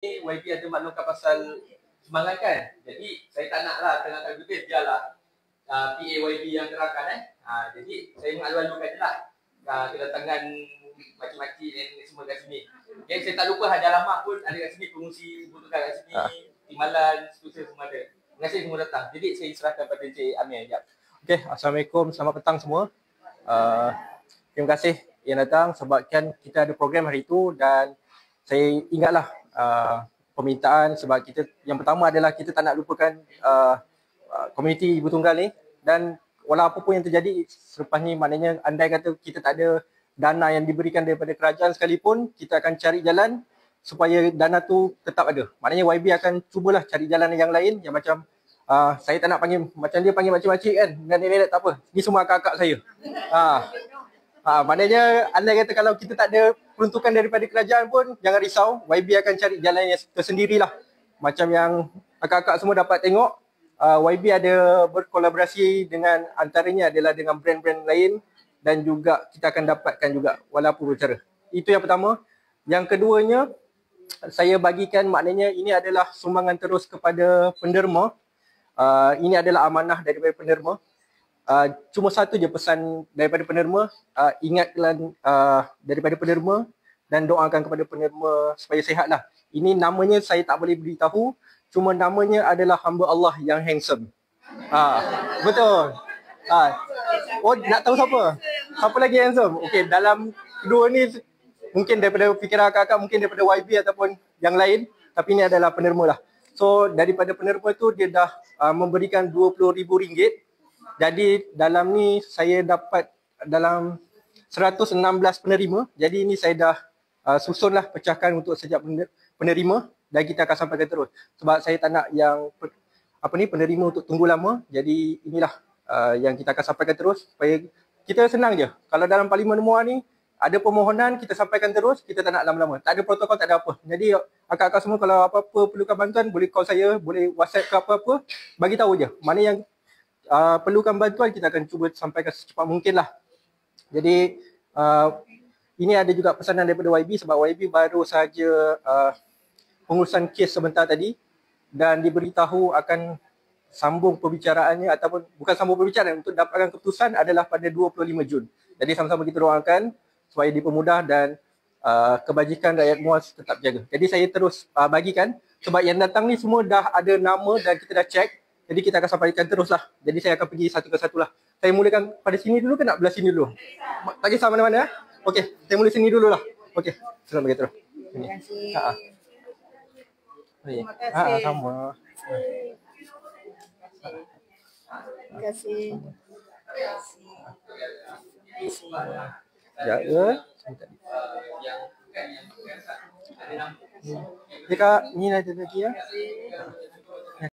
YB ada maklumkan pasal sumbangan kan. Jadi saya tak nak lah tengah kali lebih, biarlah PA YB yang terangkan jadi saya mengalu-alukan je lah kedatangan makcik-makcik ni semua kat sini. Okay, saya tak lupa Haji Alamah pun ada kat sini, pengungsi butuhkan kat sini, Timalan, seterusnya semua ada. Terima kasih semua datang. Jadi saya serahkan pada Encik Amir. Okay, Assalamualaikum, selamat petang semua. Terima kasih yang datang sebabkan kita ada program hari itu dan saya ingatlah permintaan sebab kita yang pertama adalah kita tak nak lupakan komuniti Ibu Tunggal ni, dan walau apa pun yang terjadi selepas ni, maknanya andai kata kita tak ada dana yang diberikan daripada kerajaan sekalipun, kita akan cari jalan supaya dana tu tetap ada. Maknanya YB akan cubalah cari jalan yang lain yang macam saya tak nak panggil macam dia panggil makcik-makcik kan, dan nenek tak apa. Ni semua akak-akak saya. Maknanya andai kata kalau kita tak ada peruntukan daripada kerajaan pun, jangan risau, YB akan cari jalan yang tersendirilah. Macam yang akak-akak semua dapat tengok, YB ada berkolaborasi dengan, antaranya adalah dengan brand-brand lain, dan juga kita akan dapatkan juga walaupun bercara. Itu yang pertama. Yang keduanya, saya bagikan, maknanya ini adalah sumbangan terus kepada penderma. Ini adalah amanah daripada penderma. Cuma satu je pesan daripada penderma, ingatlah daripada penderma dan doakan kepada penderma supaya sihatlah. Ini namanya saya tak boleh beritahu, cuma namanya adalah hamba Allah yang handsome. Betul. Oh, nak tahu siapa? Siapa lagi handsome? Okey, dalam kedua ni mungkin daripada fikiran kakak, mungkin daripada YB ataupun yang lain, tapi ini adalah penerima lah. So daripada penerima tu dia dah memberikan RM20,000. Jadi dalam ni saya dapat dalam 116 penerima. Jadi ini saya dah susunlah, pecahkan untuk setiap penerima dan kita akan sampaikan terus. Sebab saya tak nak yang penerima untuk tunggu lama. Jadi inilah yang kita akan sampaikan terus supaya kita senang je. Kalau dalam Parlimen Muar ni ada permohonan, kita sampaikan terus, kita tak nak lama-lama. Tak ada protokol, tak ada apa. Jadi akak-akak semua kalau apa-apa perlukan bantuan, boleh call saya, boleh WhatsApp ke apa-apa, bagi tahu je. Mana yang perlukan bantuan, kita akan cuba sampaikan secepat mungkin lah. Jadi ini ada juga pesanan daripada YB sebab YB baru saja pengurusan kes sebentar tadi dan diberitahu akan sambung perbicaraannya, ataupun bukan sambung perbicaraan, untuk dapatkan keputusan adalah pada 25 Jun. Jadi sama-sama kita doakan supaya dipermudah dan kebajikan rakyat Muar tetap jaga. Jadi saya terus bagikan sebab yang datang ni semua dah ada nama dan kita dah check. Jadi kita akan sampaikan teruslah. Jadi saya akan pergi satu ke satu lah. Saya mulakan pada sini dulu ke nak belah sini dulu? Tak kisah mana-mana. Okey, saya mula sini dulu lah. Okey, selamat bagi terus. Terima kasih. Terima kasih. Sama. Terima kasih. Jaga. Ya Kak, ni ada lagi ya.